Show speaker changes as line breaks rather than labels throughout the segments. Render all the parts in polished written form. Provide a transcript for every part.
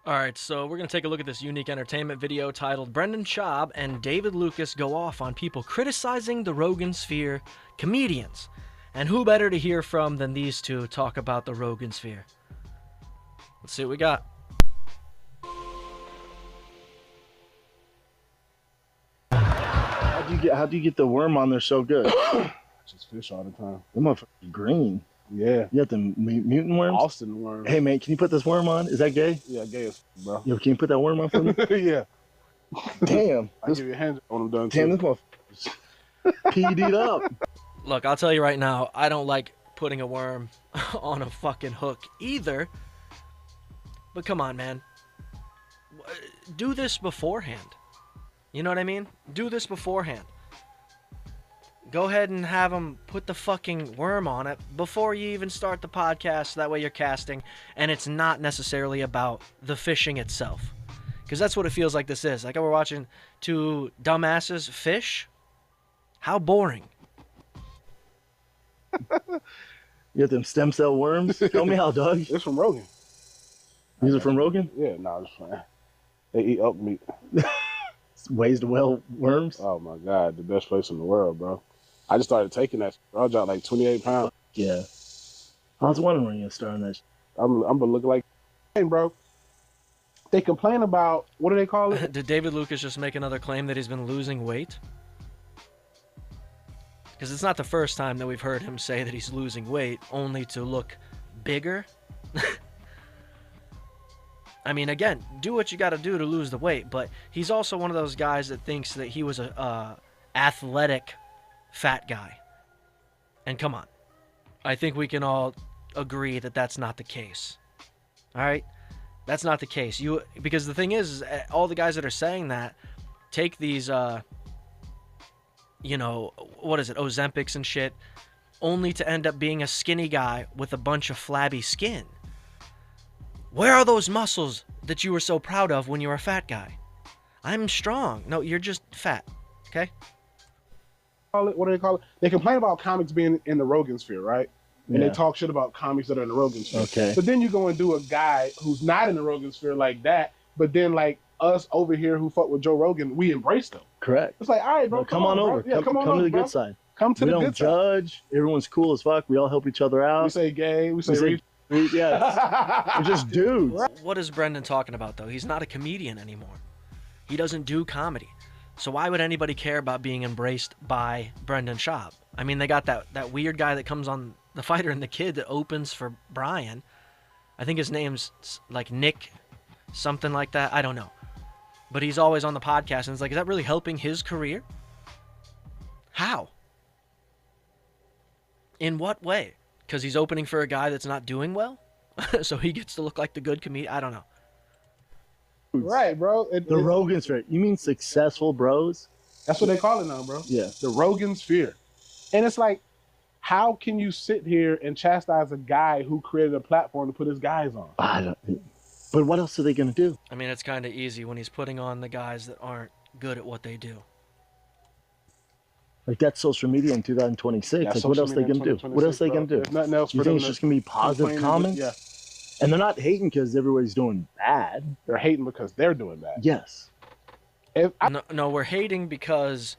Alright, so we're going to take a look at this unique entertainment video titled Brendan Schaub and David Lucas go off on people criticizing the Rogan sphere comedians. And who better to hear from than these two talk about the Rogan sphere? Let's see what we got.
How'd you get the worm on there so good?
Just fish all the time.
Them motherfuckers green.
Yeah.
You got the mutant worms?
Austin worm.
Hey, man, can you put this worm on? Is that gay?
Yeah, gay as bro.
Yo, can you put that worm on for me?
Yeah.
Damn.
I'll give you a hand when I'm done.
Damn,
too.
this motherfucker's PD'd up.
Look, I'll tell you right now, I don't like putting a worm on a fucking hook either. But come on, man. Do this beforehand. You know what I mean? Do this beforehand. Go ahead and have them put the fucking worm on it before you even start the podcast. That way you're casting, and it's not necessarily about the fishing itself. Because that's what it feels like this is. Like we're watching two dumbasses fish. How boring.
You got them stem cell worms? Tell me how, Doug.
It's from Rogan.
These are from Rogan?
Yeah, no, just playing. They eat elk meat.
Ways to well worms?
Oh my god, the best place in the world, bro. I just started taking that. I dropped like 28 pounds.
Yeah. I was wondering when you were starting that.
I'm gonna look like, hey, bro. They complain about, what do they call it?
Did David Lucas just make another claim that he's been losing weight? Because it's not the first time that we've heard him say that he's losing weight, only to look bigger. I mean, again, do what you got to do to lose the weight, but he's also one of those guys that thinks that he was a athletic fat guy. And come on. I think we can all agree that that's not the case. All right? That's not the case. Because the thing is all the guys that are saying that take these, you know, what is it, Ozempics and shit, only to end up being a skinny guy with a bunch of flabby skin. Where are those muscles that you were so proud of when you were a fat guy? I'm strong. No, you're just fat. Okay?
What do they call it? They complain about comics being in the Rogan sphere, right? And
Yeah.
they talk shit about comics that are in the Rogan sphere.
Okay.
But then you go and do a guy who's not in the Rogan sphere like that, but then like us over here who fuck with Joe Rogan, we embrace them.
Correct.
It's like, all right, bro,
No, come on
bro.
over.
Yeah, come on
to
over,
the
bro.
good side.
Come to
We
the
don't
good side.
judge. Everyone's cool as fuck. We all help each other out.
We say gay. We say,
yeah. We're just dudes.
What is Brendan talking about, though? He's not a comedian anymore. He doesn't do comedy. So why would anybody care about being embraced by Brendan Schaub? I mean, they got that weird guy that comes on The Fighter and the Kid that opens for Brian. I think his name's like Nick, something like that. I don't know. But he's always on the podcast, and it's like, is that really helping his career? How? In what way? Because he's opening for a guy that's not doing well? So he gets to look like the good comedian? I don't know.
right, bro.
The Rogan sphere. You mean successful bros?
That's what they call it now, bro.
Yeah.
The Rogan sphere. And it's like, how can you sit here and chastise a guy who created a platform to put his guys on?
I don't. But what else are they gonna do?
I mean, it's kind of easy when he's putting on the guys that aren't good at what they do.
Like that's social media in 2026.
Yeah,
like what else they gonna do? What else they gonna do?
There's nothing else
You
for
think
them
it's
to
just gonna be positive
complain
comments?
Yeah.
And they're not hating because everybody's doing bad.
They're hating because they're doing that.
Yes.
If I,
No, we're hating because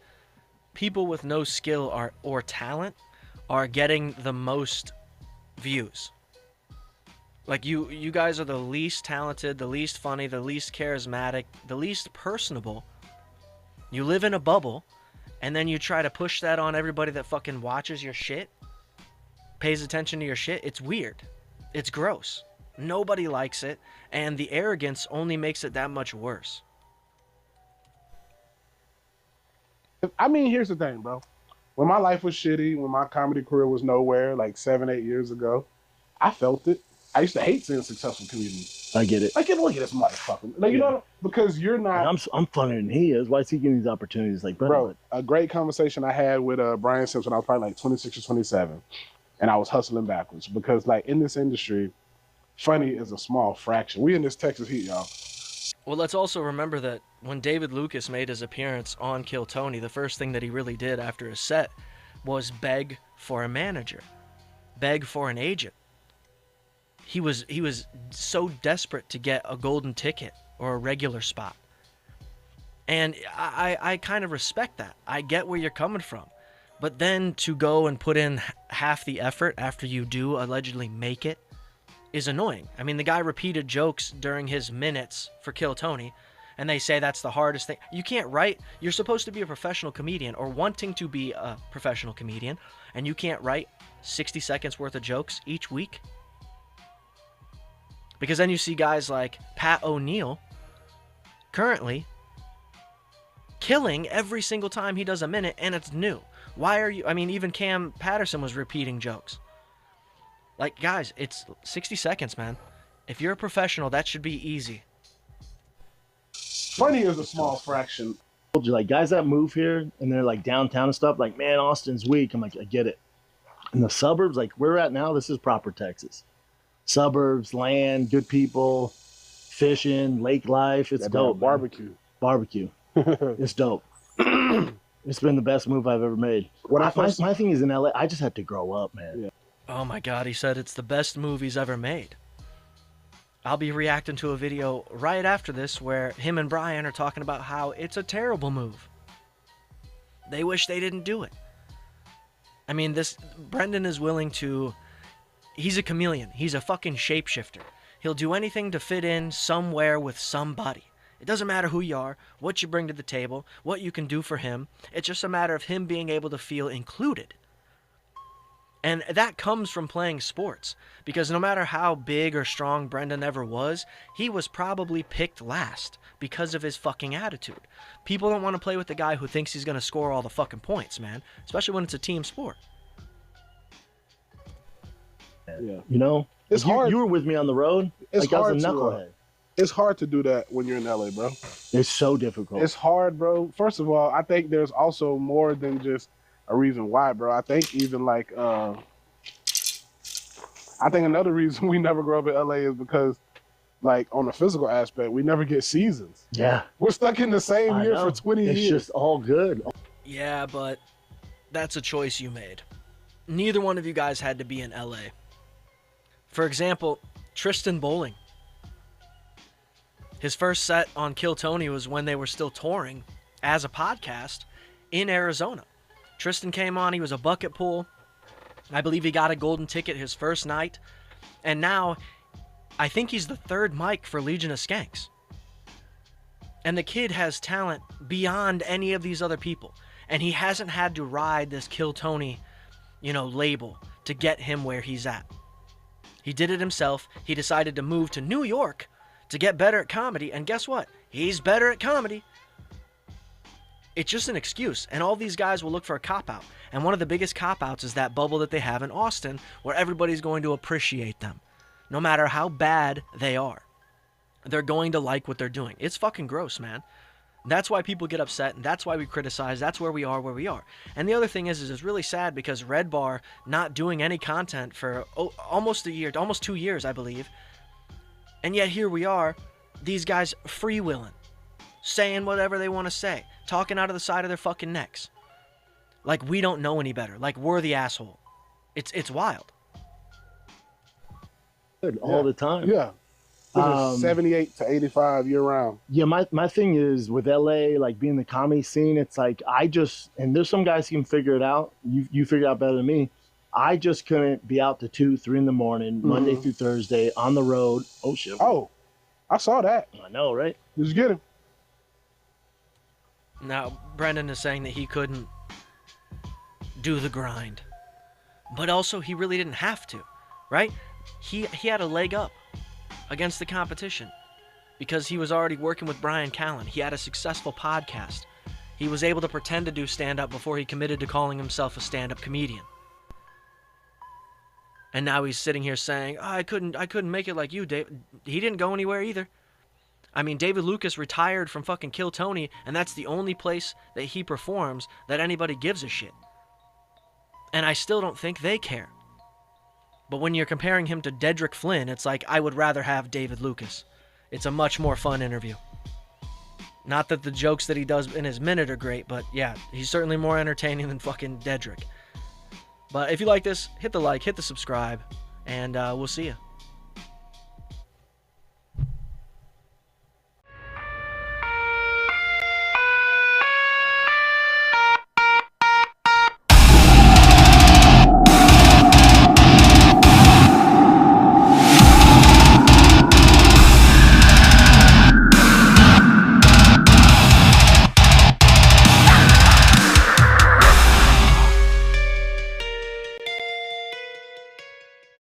people with no skill or talent are getting the most views. Like you guys are the least talented, the least funny, the least charismatic, the least personable. You live in a bubble, and then you try to push that on everybody that fucking watches your shit, pays attention to your shit. It's weird. It's gross. Nobody likes it, and the arrogance only makes it that much worse.
I mean, here's the thing, bro. When my life was shitty, when my comedy career was nowhere, like 7, 8 years ago, I felt it. I used to hate seeing successful comedians.
I get it.
Like, look at this motherfucker. Like, you know, because you're not.
And I'm funnier than he is. Why is he getting these opportunities like
Bro, a great conversation I had with Brian Simpson when I was probably like 26 or 27, and I was hustling backwards because, like, in this industry, funny is a small fraction. We in this Texas heat, y'all.
Well, let's also remember that when David Lucas made his appearance on Kill Tony, the first thing that he really did after his set was beg for a manager, beg for an agent. he was so desperate to get a golden ticket or a regular spot. And I kind of respect that. I get where you're coming from. But then to go and put in half the effort after you do allegedly make it is annoying. I mean, the guy repeated jokes during his minutes for Kill Tony, and they say that's the hardest thing. You can't write. You're supposed to be a professional comedian or wanting to be a professional comedian, and you can't write 60 seconds worth of jokes each week? Because then you see guys like Pat O'Neill currently killing every single time he does a minute, and it's new. Why are you... I mean, even Cam Patterson was repeating jokes. Like, guys, it's 60 seconds, man. If you're a professional, that should be easy.
Funny is a small fraction.
Like, guys that move here and they're like downtown and stuff, like, man, Austin's weak. I'm like, I get it. In the suburbs, like where we're at now, this is proper Texas. Suburbs, land, good people, fishing, lake life. It's dope.
Barbecue.
Barbecue. It's dope. It's been the best move I've ever made. My thing is in LA, I just had to grow up, man.
Yeah.
Oh my God, he said it's the best move he's ever made. I'll be reacting to a video right after this where him and Brian are talking about how it's a terrible move. They wish they didn't do it. I mean, Brendan is willing to... He's a chameleon. He's a fucking shapeshifter. He'll do anything to fit in somewhere with somebody. It doesn't matter who you are, what you bring to the table, what you can do for him. It's just a matter of him being able to feel included. And that comes from playing sports. Because no matter how big or strong Brendan ever was, he was probably picked last because of his fucking attitude. People don't want to play with the guy who thinks he's going to score all the fucking points, man. Especially when it's a team sport.
Yeah. You know?
It's hard.
You were with me on the road.
It's
like, I
hard
was a knucklehead.
It's hard to do that when you're in LA, bro.
It's so difficult.
It's hard, bro. First of all, I think there's also more than just a reason why, bro. I think even like, I think another reason we never grow up in LA is because, like, on the physical aspect, we never get seasons.
Yeah.
We're stuck in the same year for 20 years.
It's just all good.
Yeah, but that's a choice you made. Neither one of you guys had to be in LA. For example, Tristan Bowling. His first set on Kill Tony was when they were still touring as a podcast in Arizona. Tristan came on, he was a bucket pool. I believe he got a golden ticket his first night. And now, I think he's the third mic for Legion of Skanks. And the kid has talent beyond any of these other people. And he hasn't had to ride this Kill Tony, label to get him where he's at. He did it himself. He decided to move to New York to get better at comedy. And guess what? He's better at comedy. It's just an excuse. And all these guys will look for a cop-out. And one of the biggest cop-outs is that bubble that they have in Austin where everybody's going to appreciate them. No matter how bad they are. They're going to like what they're doing. It's fucking gross, man. That's why people get upset, and that's why we criticize. That's where we are. And the other thing is it's really sad because Red Bar not doing any content for almost a year, almost 2 years, I believe. And yet here we are, these guys freewheeling, saying whatever they want to say, talking out of the side of their fucking necks. Like we don't know any better. Like we're the asshole. It's wild.
Good, all the time.
Yeah. 78 to 85 year round.
Yeah, my thing is with LA, like being the comedy scene, it's like and there's some guys who can figure it out. You figure it out better than me. I just couldn't be out to 2, 3 in the morning, Monday through Thursday, on the road. Oh, shit.
Oh, I saw that.
I know, right?
Just get him.
Now, Brendan is saying that he couldn't do the grind. But also, he really didn't have to, right? He had a leg up against the competition because he was already working with Brian Callen. He had a successful podcast. He was able to pretend to do stand-up before he committed to calling himself a stand-up comedian. And now he's sitting here saying, I couldn't make it like you, Dave. He didn't go anywhere either. I mean, David Lucas retired from fucking Kill Tony, and that's the only place that he performs that anybody gives a shit. And I still don't think they care. But when you're comparing him to Dedrick Flynn, it's like, I would rather have David Lucas. It's a much more fun interview. Not that the jokes that he does in his minute are great, but yeah, he's certainly more entertaining than fucking Dedrick. But if you like this, hit the like, hit the subscribe, and we'll see you.